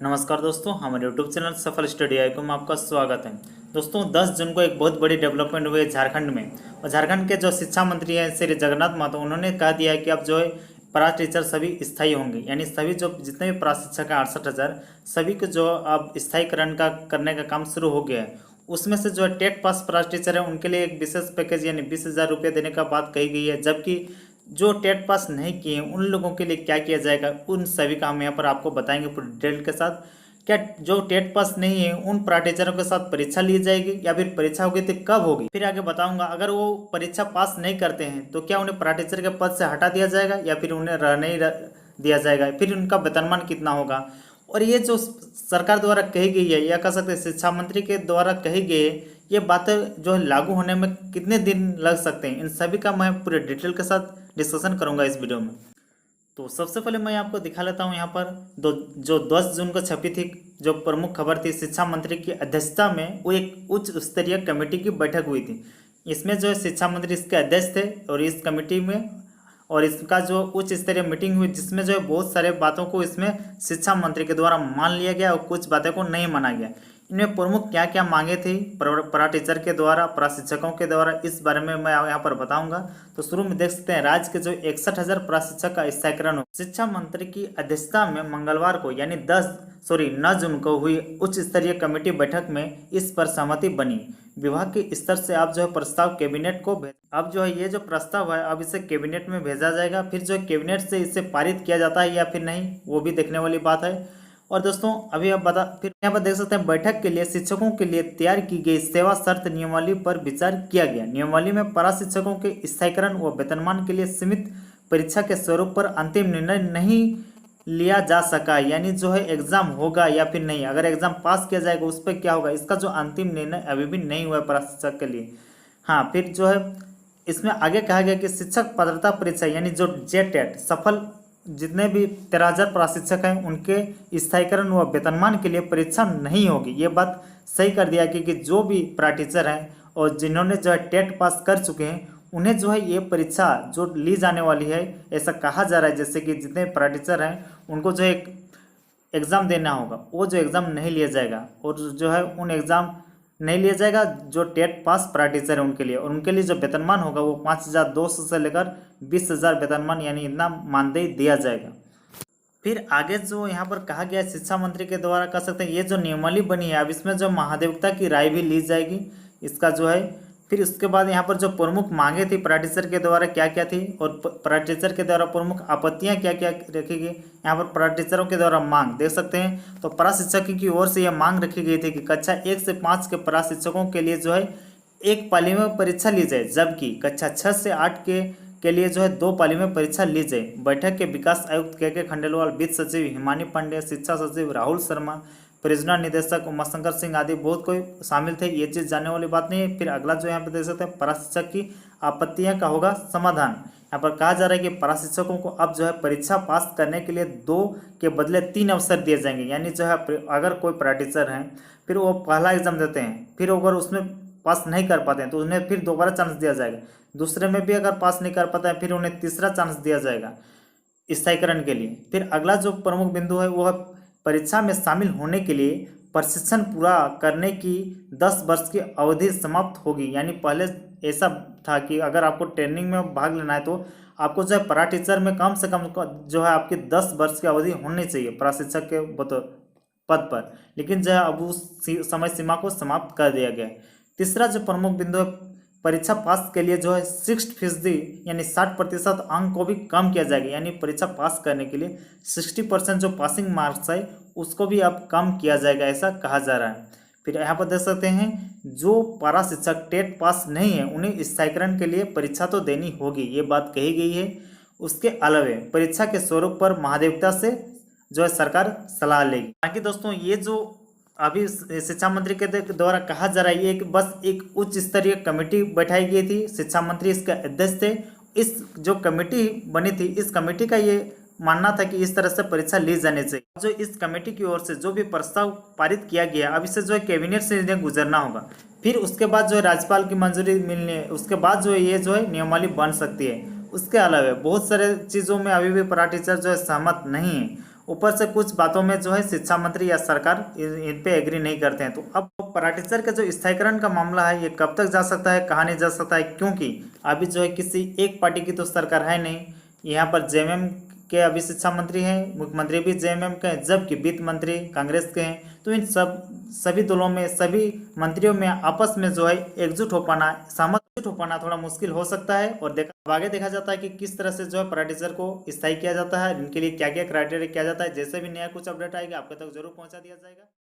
नमस्कार दोस्तों, हमारे यूट्यूब चैनल सफल स्टडी आइकन में आपका स्वागत है। दोस्तों 10 जून को एक बहुत बड़ी डेवलपमेंट हुई है झारखंड में। और झारखंड के जो शिक्षा मंत्री हैं श्री जगन्नाथ महतो, उन्होंने कह दिया है कि अब जो है पारा टीचर सभी स्थायी होंगे, यानी सभी जो जितने भी प्राशिक्षक हैं 68,000 सभी को जो अब स्थायीकरण का करने का काम शुरू हो गया है। उसमें से जो है टेट पास पारा टीचर है उनके लिए एक विशेष पैकेज यानी 20,000 रुपये देने का बात कही गई है, जबकि जो टेट पास नहीं किए हैं उन लोगों के लिए क्या किया जाएगा उन सभी का हम यहाँ पर आपको बताएंगे पूरी डिटेल के साथ। क्या जो टेट पास नहीं है उन प्राटीचरों के साथ परीक्षा ली जाएगी या फिर परीक्षा होगी तो कब होगी, फिर आगे बताऊंगा। अगर वो परीक्षा पास नहीं करते हैं तो क्या उन्हें प्राटीचर के पद से हटा दिया जाएगा या फिर उन्हें रहने ही दिया जाएगा, फिर उनका वेतनमान कितना होगा। और ये जो सरकार द्वारा कही गई है या कह सकते हैं शिक्षा मंत्री के द्वारा कही गई है, ये बातें जो है लागू होने में कितने दिन लग सकते हैं, इन सभी का मैं पूरे डिटेल के साथ डिस्कशन करूंगा इस वीडियो में। तो सबसे पहले मैं आपको दिखा लेता हूं यहाँ पर जो 10 जून को छपी थी जो प्रमुख खबर थी, शिक्षा मंत्री की अध्यक्षता में वो एक उच्च स्तरीय कमेटी की बैठक हुई थी। इसमें जो है शिक्षा मंत्री इसके अध्यक्ष थे और इस कमेटी में और इसका जो उच्च स्तरीय मीटिंग हुई जिसमें जो है बहुत सारे बातों को इसमें शिक्षा मंत्री के द्वारा मान लिया गया और कुछ बातों को नहीं माना गया। इनमें प्रमुख क्या क्या मांगे थी परा टीचर के द्वारा, प्रशिक्षकों के द्वारा, इस बारे में मैं यहाँ पर बताऊंगा। तो शुरू में देख सकते हैं राज्य के जो 61,000 प्रशिक्षक का स्थायीकरण हो। शिक्षा मंत्री की अध्यक्षता में मंगलवार को यानी 9 जून को हुई उच्च स्तरीय कमेटी बैठक में इस पर सहमति बनी। विभाग के स्तर से अब जो है प्रस्ताव कैबिनेट को अब जो है ये जो प्रस्ताव है अब इसे कैबिनेट में भेजा जाएगा। फिर जो है कैबिनेट से इसे पारित किया जाता है या फिर नहीं वो भी देखने वाली बात है। और दोस्तों अभी आप फिर यहाँ पर देख सकते हैं बैठक के लिए शिक्षकों के लिए तैयार की गई सेवा शर्त नियमावली पर विचार किया गया। नियमावली में पारा शिक्षकों के स्थायीकरण व वेतनमान के लिए सीमित परीक्षा के स्वरूप पर अंतिम निर्णय नहीं लिया जा सका, यानी जो है एग्जाम होगा या फिर नहीं, अगर एग्जाम पास किया जाएगा उस पर क्या होगा, इसका जो अंतिम निर्णय अभी भी नहीं हुआ है पारा शिक्षक के लिए। हाँ, फिर जो है इसमें आगे कहा गया कि शिक्षक पात्रता परीक्षा यानी जो जेटेट सफल जितने भी 13,000 प्रशिक्षक हैं उनके स्थायीकरण व वेतनमान के लिए परीक्षा नहीं होगी। ये बात सही कर दिया कि जो भी प्राटीचर हैं और जिन्होंने जो है टेट पास कर चुके हैं उन्हें जो है ये परीक्षा जो ली जाने वाली है, ऐसा कहा जा रहा है जैसे कि जितने प्राटीचर हैं उनको जो एक एग्ज़ाम देना होगा वो जो एग्ज़ाम नहीं लिया जाएगा और जो है उन एग्ज़ाम नहीं लिया जाएगा जो टेट पास प्राटीचर है उनके लिए। और उनके लिए जो वेतनमान होगा वो 5,200 से लेकर 20,000 वेतनमान यानी इतना मानदेय दिया जाएगा। फिर आगे जो यहाँ पर कहा गया शिक्षा मंत्री के द्वारा कह सकते हैं ये जो नियमावली बनी है अब इसमें जो महाधिवक्ता की राय भी ली जाएगी इसका जो है। फिर उसके बाद यहाँ पर जो प्रमुख मांगे थी प्राटीचर के द्वारा क्या क्या थी और प्राटीचर के द्वारा प्रमुख आपत्तियाँ क्या क्या रखी गई, यहाँ पर प्राटीचरों के द्वारा मांग देख सकते हैं। तो प्रशिक्षक की ओर से यह मांग रखी गई थी कि कक्षा 1 से 5 के प्रशिक्षकों के लिए जो है एक पाली में परीक्षा ली जाए, जबकि कक्षा 6 से 8 के लिए जो है 2 पाली में परीक्षा ली जाए। बैठक के विकास आयुक्त के खंडेलवाल, वित्त सचिव हिमानी पांडे, शिक्षा सचिव राहुल शर्मा, परियोजना निदेशक उमाशंकर सिंह आदि बहुत कोई शामिल थे। ये चीज़ जानने वाली बात नहीं है। फिर अगला जो यहाँ पे देख सकते हैं प्रशिक्षक की आपत्तियां का होगा समाधान। यहाँ पर कहा जा रहा है कि प्रशिक्षकों को अब जो है परीक्षा पास करने के लिए 2 के बदले 3 अवसर दिए जाएंगे, यानी जो है अगर कोई प्राटीचर हैं फिर वो पहला एग्जाम देते हैं, फिर अगर उसमें पास नहीं कर पाते हैं तो उन्हें फिर दोबारा चांस दिया जाएगा, दूसरे में भी अगर पास नहीं कर पाते हैं फिर उन्हें तीसरा चांस दिया जाएगा स्थायीकरण के लिए। फिर अगला जो प्रमुख बिंदु है वो परीक्षा में शामिल होने के लिए प्रशिक्षण पूरा करने की 10 वर्ष की अवधि समाप्त होगी। यानी पहले ऐसा था कि अगर आपको ट्रेनिंग में भाग लेना है तो आपको जो है परा टीचर में कम से कम जो है आपकी 10 वर्ष की अवधि होनी चाहिए प्रशिक्षक के पद पर, लेकिन जो है अब उस समय सीमा को समाप्त कर दिया गया है। तीसरा जो प्रमुख बिंदु है परीक्षा पास के लिए जो है 60% यानी 60% अंक को भी कम किया जाएगा, यानी परीक्षा पास करने के लिए 60% जो पासिंग मार्क्स है उसको भी अब कम किया जाएगा, ऐसा कहा जा रहा है। फिर यहाँ पर देख सकते हैं जो पारा शिक्षक टेट पास नहीं है उन्हें स्थायीकरण के लिए परीक्षा तो देनी होगी, ये बात कही गई है। उसके अलावा परीक्षा के स्वरूप पर महाधिवक्ता से जो है सरकार सलाह लेगी। बाकी दोस्तों ये जो अभी शिक्षा मंत्री के द्वारा कहा जा रहा है ये बस एक उच्च स्तरीय कमेटी बैठाई गई थी, शिक्षा मंत्री इसके अध्यक्ष थे। इस जो कमेटी बनी थी इस कमेटी का ये मानना था कि इस तरह से परीक्षा ली जानी चाहिए। जो इस कमेटी की ओर से जो भी प्रस्ताव पारित किया गया अब इसे जो है कैबिनेट से इन्हें गुजरना होगा, फिर उसके बाद जो है राज्यपाल की मंजूरी मिलने उसके बाद जो है ये जो है नियमावली बन सकती है। उसके अलावा बहुत सारे चीज़ों में अभी भी परा टीचर जो है सहमत नहीं है ऊपर से कुछ बातों में जो है शिक्षा मंत्री या सरकार इन पे एग्री नहीं करते हैं। तो अब para टीचर का जो स्थायीकरण का मामला है ये कब तक जा सकता है, कहाँ नहीं जा सकता है, क्योंकि अभी जो है किसी एक पार्टी की तो सरकार है नहीं। यहाँ पर जेएमएम के अभी शिक्षा मंत्री हैं, मुख्यमंत्री भी जेएमएम के हैं, जबकि वित्त मंत्री कांग्रेस के हैं। तो इन सभी दलों में, सभी मंत्रियों में आपस में जो है एकजुट हो पाना, सहमत हो पाना थोड़ा मुश्किल हो सकता है। और अब आगे देखा जाता है कि किस तरह से जो है para टीचर को स्थायी किया जाता है, इनके लिए क्या क्या क्राइटेरिया किया जाता है। जैसे भी नया कुछ अपडेट आएगा आपके तक जरूर पहुंचा दिया जाएगा।